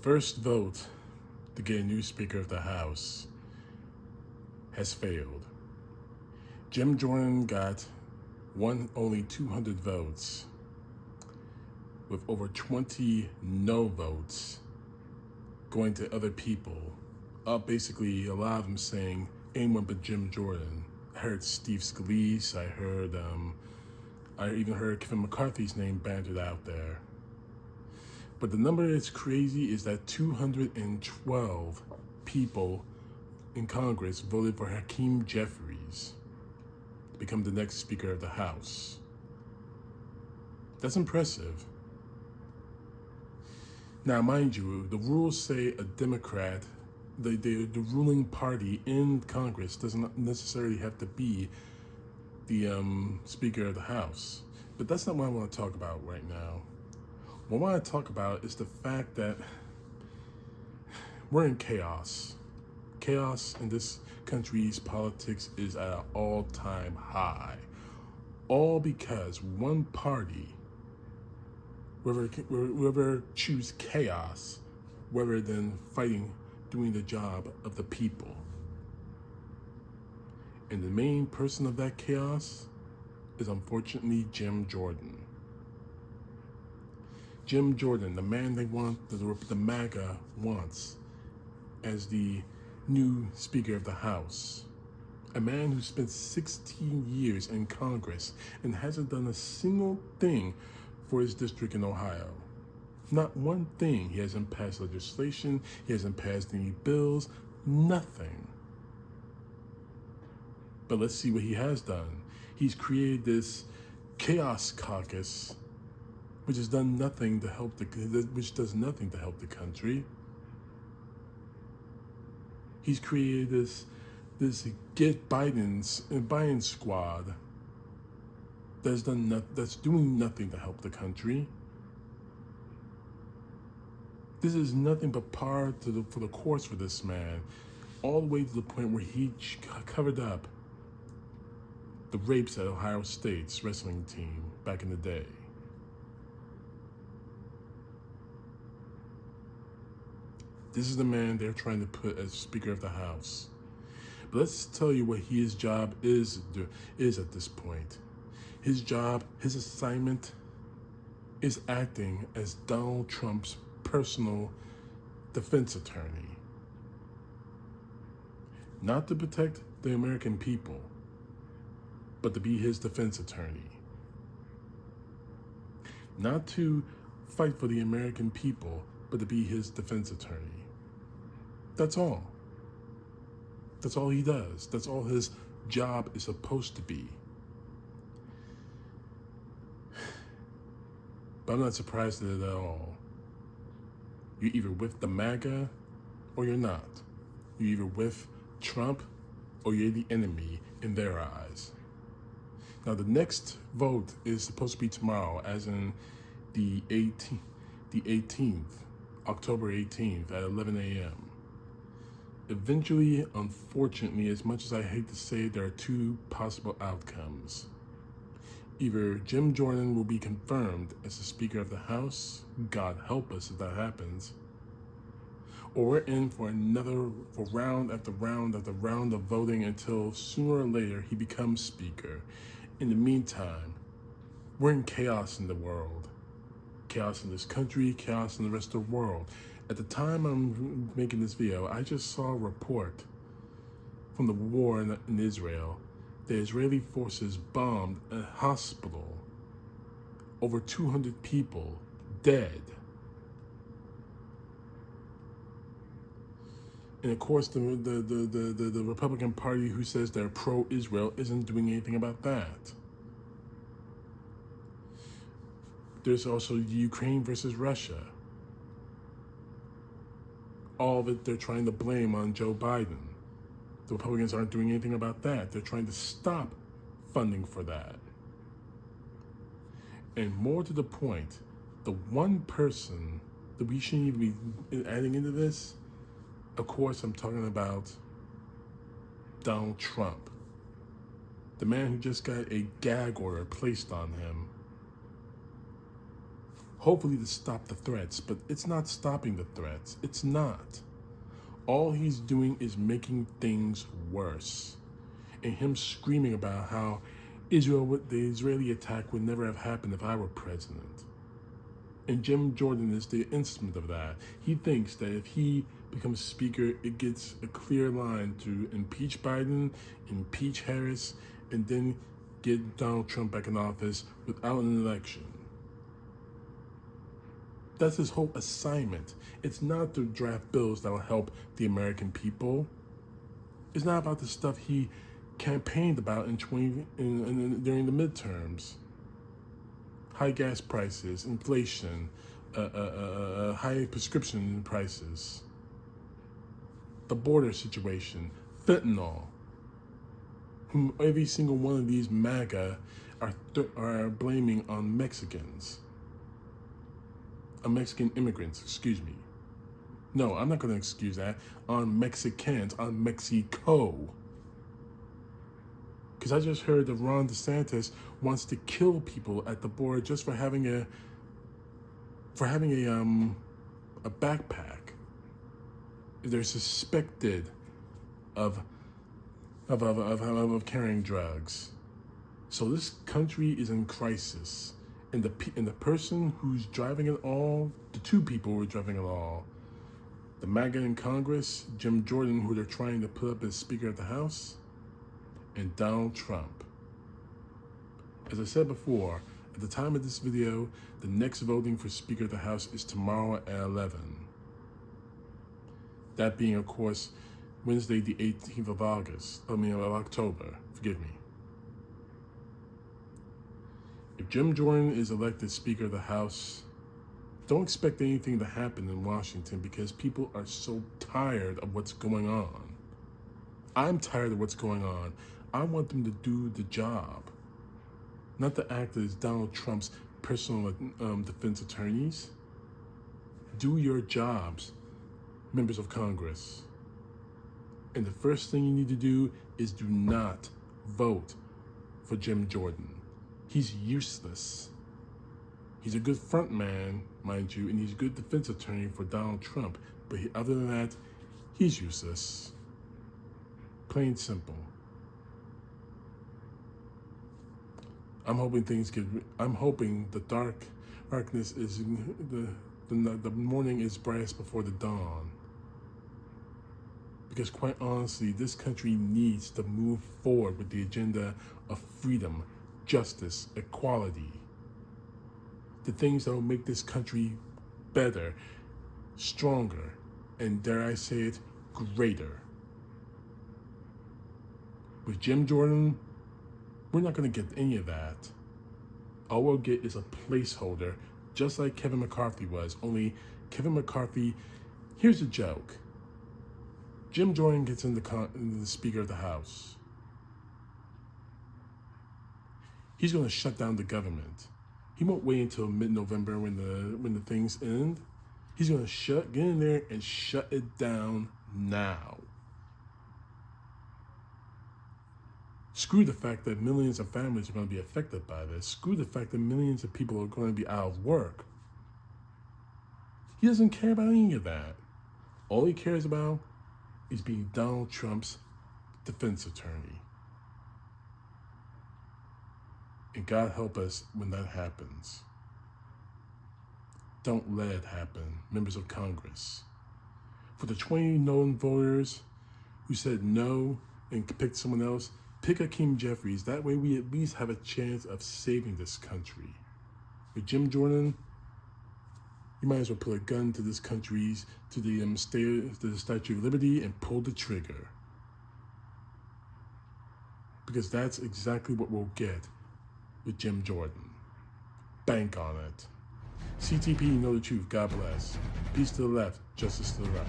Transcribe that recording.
first vote to get a new Speaker of the House has failed. Jim Jordan got only 200 votes, with over 20 no votes going to other people. Basically, a lot of them saying anyone but Jim Jordan. I heard Steve Scalise. I even heard Kevin McCarthy's name bandied out there. But the number that's crazy is that 212 people in Congress voted for Hakeem Jeffries to become the next Speaker of the House. That's impressive. Now, mind you, the rules say a Democrat, the ruling party in Congress doesn't necessarily have to be the Speaker of the House. But that's not what I want to talk about right now. What I want to talk about is the fact that we're in chaos. Chaos in this country's politics is at an all-time high. All because one party, whoever choose chaos rather than doing the job of the people. And the main person of that chaos is unfortunately Jim Jordan. Jim Jordan, the man they want, the MAGA wants as the new Speaker of the House. A man who spent 16 years in Congress and hasn't done a single thing for his district in Ohio. Not one thing. He hasn't passed legislation, he hasn't passed any bills, nothing. But let's see what he has done. He's created this chaos caucus, which has done nothing to help which does nothing to help the country. He's created this Get Biden squad that's doing nothing to help the country. This is nothing but par for the course for this man, all the way to the point where he covered up the rapes at Ohio State's wrestling team back in the day. This is the man they're trying to put as Speaker of the House. But let's tell you what his job is at this point. His job, his assignment, is acting as Donald Trump's personal defense attorney. Not to protect the American people, but to be his defense attorney. Not to fight for the American people, but to be his defense attorney. That's all. That's all he does. That's all his job is supposed to be. But I'm not surprised at it at all. You're either with the MAGA or you're not. You're either with Trump or you're the enemy in their eyes. Now, the next vote is supposed to be tomorrow, as in the 18th, October 18th at 11 a.m. Eventually, unfortunately, as much as I hate to say, there are two possible outcomes. Either Jim Jordan will be confirmed as the Speaker of the House, God help us if that happens, or we're in for round after round after round of voting until sooner or later he becomes Speaker. In the meantime, we're in chaos in the world. Chaos in this country, chaos in the rest of the world. At the time I'm making this video, I just saw a report from the war in Israel. The Israeli forces bombed a hospital. Over 200 people dead. And of course, the Republican Party, who says they're pro-Israel, isn't doing anything about that. There's also Ukraine versus Russia. All of it they're trying to blame on Joe Biden. The Republicans aren't doing anything about that. They're trying to stop funding for that. And more to the point, the one person that we shouldn't even be adding into this, of course, I'm talking about Donald Trump. The man who just got a gag order placed on him. hopefully to stop the threats, but it's not stopping the threats. It's not. All he's doing is making things worse. And him screaming about how the Israeli attack would never have happened if I were president. And Jim Jordan is the instrument of that. He thinks that if he becomes speaker, it gets a clear line to impeach Biden, impeach Harris, and then get Donald Trump back in office without an election. That's his whole assignment. It's not to draft bills that will help the American people. It's not about the stuff he campaigned about during the midterms. High gas prices, inflation, high prescription prices, the border situation, fentanyl, whom every single one of these MAGA are blaming on Mexicans. On Mexican immigrants, excuse me. No, I'm not going to excuse that. On Mexicans, on Mexico. Because I just heard that Ron DeSantis wants to kill people at the border just for having a backpack. They're suspected of carrying drugs. So this country is in crisis, and the person who's driving it all, the two people who are driving it all, the MAGA in Congress, Jim Jordan, who they're trying to put up as Speaker of the House, and Donald Trump. As I said before, at the time of this video, the next voting for Speaker of the House is tomorrow at 11. That being, of course, Wednesday, the 18th of October, forgive me. If Jim Jordan is elected Speaker of the House, don't expect anything to happen in Washington because people are so tired of what's going on. I'm tired of what's going on. I want them to do the job, not to act as Donald Trump's personal defense attorneys. Do your jobs, members of Congress. And the first thing you need to do is do not vote for Jim Jordan. He's useless. He's a good front man, mind you, and he's a good defense attorney for Donald Trump. But other than that, he's useless. Plain simple. I'm hoping the darkness is the morning is brightest before the dawn. Because quite honestly, this country needs to move forward with the agenda of freedom, justice, equality. The things that will make this country better, stronger, and dare I say it, greater. With Jim Jordan, we're not going to get any of that. All we'll get is a placeholder, just like Kevin McCarthy was. Only Kevin McCarthy, here's a joke. Jim Jordan gets in the Speaker of the House. He's going to shut down the government. He won't wait until mid-November when the things end. He's going to get in there and shut it down now. Screw the fact that millions of families are going to be affected by this. Screw the fact that millions of people are going to be out of work. He doesn't care about any of that. All he cares about is being Donald Trump's defense attorney. And God help us when that happens. Don't let it happen, members of Congress. For the 20 known voters who said no and picked someone else, pick Hakeem Jeffries. That way we at least have a chance of saving this country. With Jim Jordan, you might as well put a gun to this country's, to the Statue of Liberty and pull the trigger. Because that's exactly what we'll get with Jim Jordan. Bank on it. CTP, know the truth. God bless. Peace to the left, justice to the right.